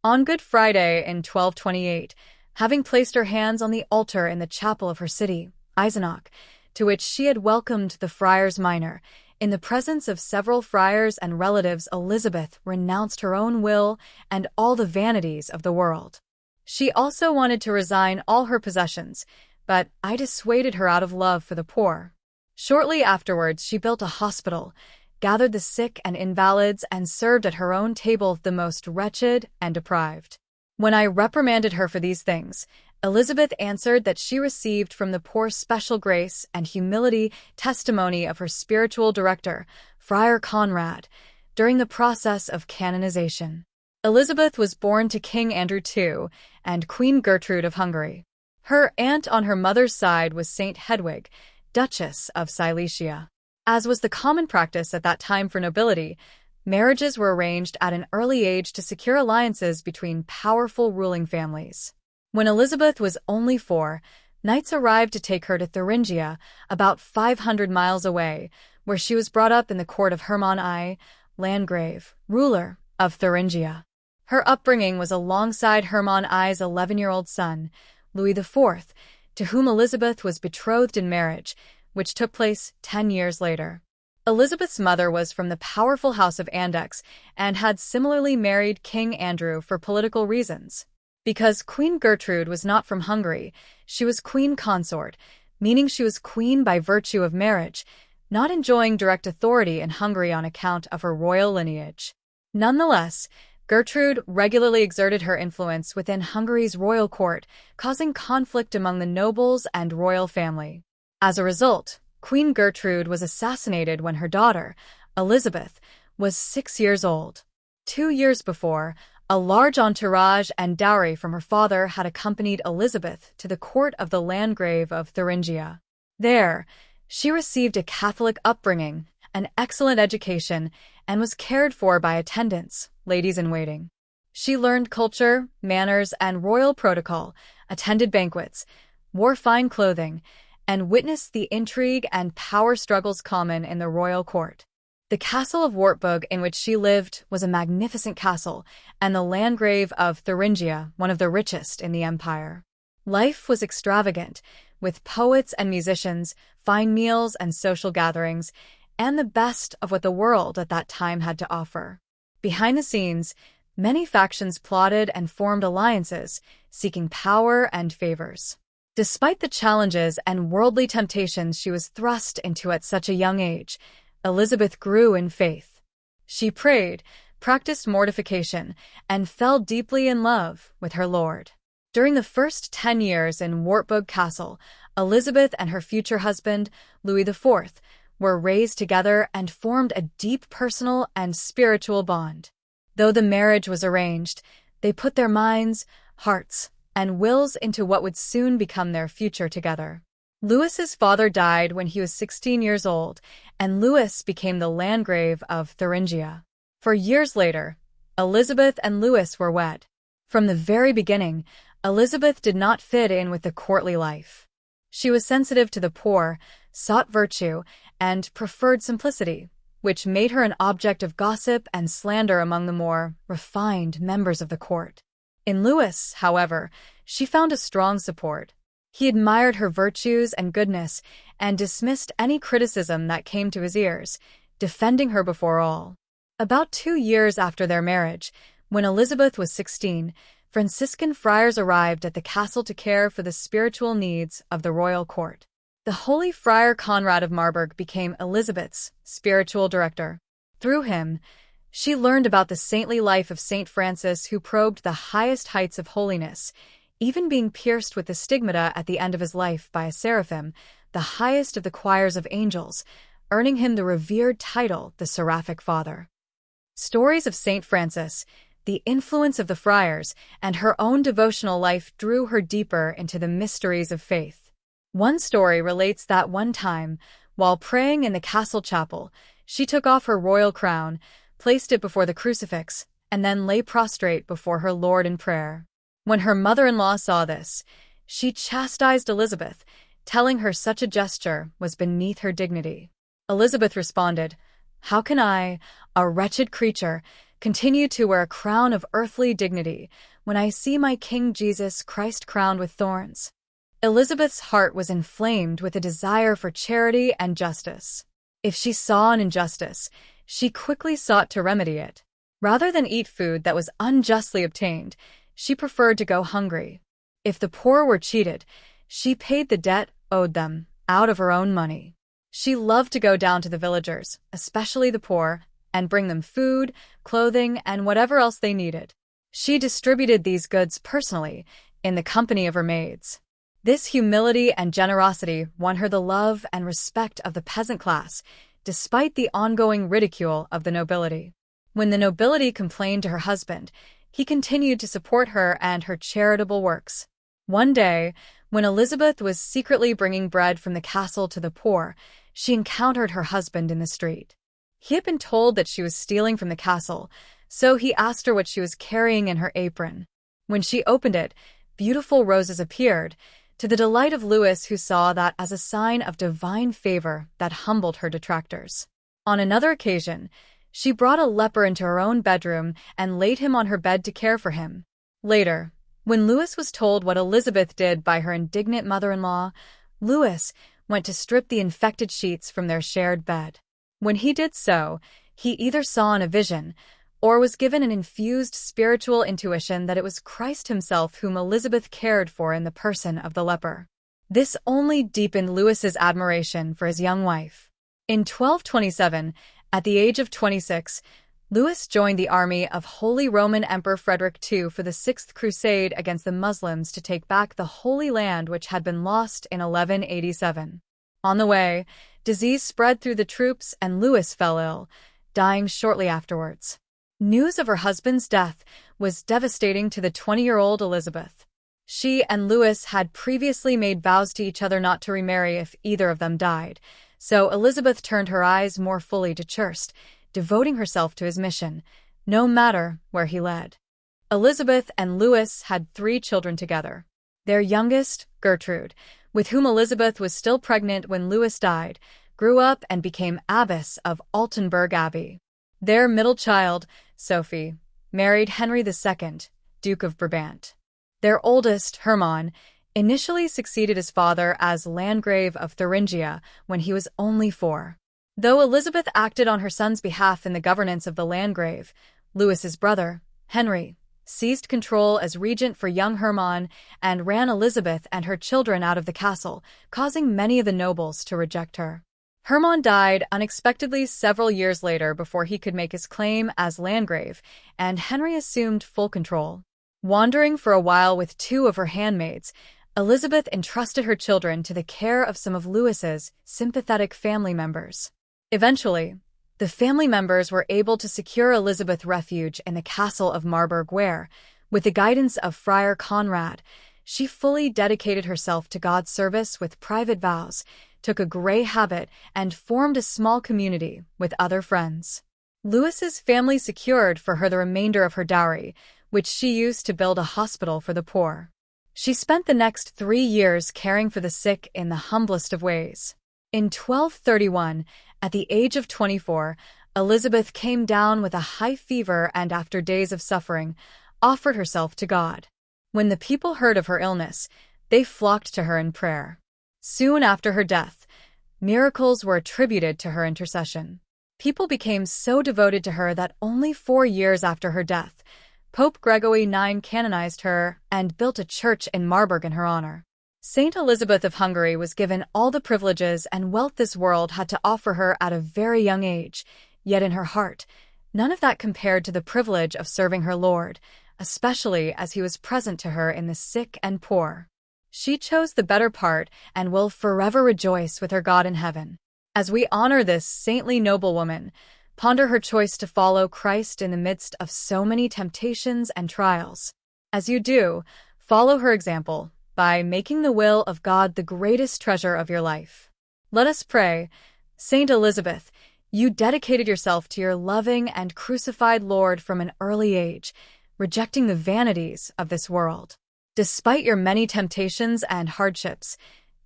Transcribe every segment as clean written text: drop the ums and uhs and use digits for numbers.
On Good Friday in 1228, having placed her hands on the altar in the chapel of her city, Eisenach, to which she had welcomed the friars minor, in the presence of several friars and relatives, Elizabeth renounced her own will and all the vanities of the world. She also wanted to resign all her possessions, but I dissuaded her out of love for the poor. Shortly afterwards, she built a hospital, gathered the sick and invalids, and served at her own table the most wretched and deprived. When I reprimanded her for these things, Elizabeth answered that she received from the poor special grace and humility testimony of her spiritual director, Friar Conrad, during the process of canonization. Elizabeth was born to King Andrew II and Queen Gertrude of Hungary. Her aunt on her mother's side was Saint Hedwig, Duchess of Silesia. As was the common practice at that time for nobility, marriages were arranged at an early age to secure alliances between powerful ruling families. When Elizabeth was only 4, knights arrived to take her to Thuringia, about 500 miles away, where she was brought up in the court of Hermann I, Landgrave, ruler of Thuringia. Her upbringing was alongside Hermann I's 11-year-old son, Louis IV, to whom Elizabeth was betrothed in marriage, which took place 10 years later. Elizabeth's mother was from the powerful house of Andechs and had similarly married King Andrew for political reasons. Because Queen Gertrude was not from Hungary, she was queen consort, meaning she was queen by virtue of marriage, not enjoying direct authority in Hungary on account of her royal lineage. Nonetheless, Gertrude regularly exerted her influence within Hungary's royal court, causing conflict among the nobles and royal family. As a result, Queen Gertrude was assassinated when her daughter, Elizabeth, was 6 years old. 2 years before, a large entourage and dowry from her father had accompanied Elizabeth to the court of the Landgrave of Thuringia. There, she received a Catholic upbringing, an excellent education, and was cared for by attendants, ladies-in-waiting. She learned culture, manners, and royal protocol, attended banquets, wore fine clothing, and witnessed the intrigue and power struggles common in the royal court. The castle of Wartburg in which she lived was a magnificent castle, and the Landgrave of Thuringia one of the richest in the empire. Life was extravagant, with poets and musicians, fine meals and social gatherings, and the best of what the world at that time had to offer. Behind the scenes, many factions plotted and formed alliances, seeking power and favors. Despite the challenges and worldly temptations she was thrust into at such a young age, Elizabeth grew in faith. She prayed, practiced mortification, and fell deeply in love with her Lord. During the first 10 years in Wartburg Castle, Elizabeth and her future husband, Louis IV, were raised together and formed a deep personal and spiritual bond. Though the marriage was arranged, they put their minds, hearts, and wills into what would soon become their future together. Louis's father died when he was 16 years old, and Louis became the Landgrave of Thuringia. For years later, Elizabeth and Louis were wed. From the very beginning, Elizabeth did not fit in with the courtly life. She was sensitive to the poor, sought virtue, and preferred simplicity, which made her an object of gossip and slander among the more refined members of the court. In Louis, however, she found a strong support. He admired her virtues and goodness and dismissed any criticism that came to his ears, defending her before all. About 2 years after their marriage, when Elizabeth was 16, Franciscan friars arrived at the castle to care for the spiritual needs of the royal court. The holy Friar Conrad of Marburg became Elizabeth's spiritual director. Through him, she learned about the saintly life of Saint Francis, who probed the highest heights of holiness, even being pierced with the stigmata at the end of his life by a seraphim, the highest of the choirs of angels, earning him the revered title, the Seraphic Father. Stories of Saint Francis, the influence of the friars, and her own devotional life drew her deeper into the mysteries of faith. One story relates that one time, while praying in the castle chapel, she took off her royal crown, placed it before the crucifix, and then lay prostrate before her Lord in prayer. When her mother-in-law saw this, she chastised Elizabeth, telling her such a gesture was beneath her dignity. Elizabeth responded, "How can I, a wretched creature, continue to wear a crown of earthly dignity when I see my King Jesus Christ crowned with thorns." Elizabeth's heart was inflamed with a desire for charity and justice. If she saw an injustice, she quickly sought to remedy it. Rather than eat food that was unjustly obtained, she preferred to go hungry. If the poor were cheated, she paid the debt owed them out of her own money. She loved to go down to the villagers, especially the poor, and bring them food, clothing, and whatever else they needed. She distributed these goods personally, in the company of her maids. This humility and generosity won her the love and respect of the peasant class, despite the ongoing ridicule of the nobility. When the nobility complained to her husband, he continued to support her and her charitable works. One day, when Elizabeth was secretly bringing bread from the castle to the poor, she encountered her husband in the street. He had been told that she was stealing from the castle, so he asked her what she was carrying in her apron. When she opened it, beautiful roses appeared, to the delight of Louis, who saw that as a sign of divine favor that humbled her detractors. On another occasion, she brought a leper into her own bedroom and laid him on her bed to care for him. Later, when Louis was told what Elizabeth did by her indignant mother-in-law, Louis went to strip the infected sheets from their shared bed. When he did so, he either saw in a vision or was given an infused spiritual intuition that it was Christ himself whom Elizabeth cared for in the person of the leper. This only deepened Louis's admiration for his young wife. In 1227, at the age of 26, Louis joined the army of Holy Roman Emperor Frederick II for the Sixth Crusade against the Muslims to take back the Holy Land, which had been lost in 1187. On the way, disease spread through the troops and Louis fell ill, dying shortly afterwards. News of her husband's death was devastating to the 20-year-old Elizabeth. She and Louis had previously made vows to each other not to remarry if either of them died, so Elizabeth turned her eyes more fully to Churst, devoting herself to his mission, no matter where he led. Elizabeth and Louis had 3 children together. Their youngest, Gertrude, with whom Elizabeth was still pregnant when Louis died, grew up and became abbess of Altenburg Abbey. Their middle child, Sophie, married Henry II, Duke of Brabant. Their oldest, Hermann, initially succeeded his father as Landgrave of Thuringia when he was only 4. Though Elizabeth acted on her son's behalf in the governance of the Landgrave, Louis's brother, Henry, seized control as regent for young Hermann and ran Elizabeth and her children out of the castle, causing many of the nobles to reject her. Hermann died unexpectedly several years later before he could make his claim as Landgrave, and Henry assumed full control. Wandering for a while with 2 of her handmaids, Elizabeth entrusted her children to the care of some of Louis's sympathetic family members. Eventually, the family members were able to secure Elizabeth refuge in the castle of Marburg where, with the guidance of Friar Conrad, she fully dedicated herself to God's service with private vows, took a gray habit, and formed a small community with other friends. Louis's family secured for her the remainder of her dowry, which she used to build a hospital for the poor. She spent the next 3 years caring for the sick in the humblest of ways. In 1231, at the age of 24, Elizabeth came down with a high fever and, after days of suffering, offered herself to God. When the people heard of her illness, they flocked to her in prayer. Soon after her death, miracles were attributed to her intercession. People became so devoted to her that only 4 years after her death, Pope Gregory IX canonized her and built a church in Marburg in her honor. Saint Elizabeth of Hungary was given all the privileges and wealth this world had to offer her at a very young age, yet in her heart, none of that compared to the privilege of serving her Lord, especially as he was present to her in the sick and poor. She chose the better part and will forever rejoice with her God in heaven. As we honor this saintly noblewoman, ponder her choice to follow Christ in the midst of so many temptations and trials. As you do, follow her example by making the will of God the greatest treasure of your life. Let us pray. Saint Elizabeth, you dedicated yourself to your loving and crucified Lord from an early age, rejecting the vanities of this world. Despite your many temptations and hardships,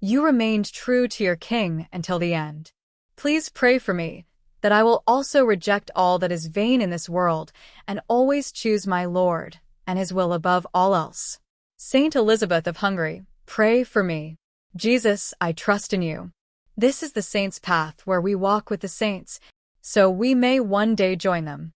you remained true to your King until the end. Please pray for me, that I will also reject all that is vain in this world and always choose my Lord and His will above all else. Saint Elizabeth of Hungary, pray for me. Jesus, I trust in you. This is the saints' path where we walk with the saints, so we may one day join them.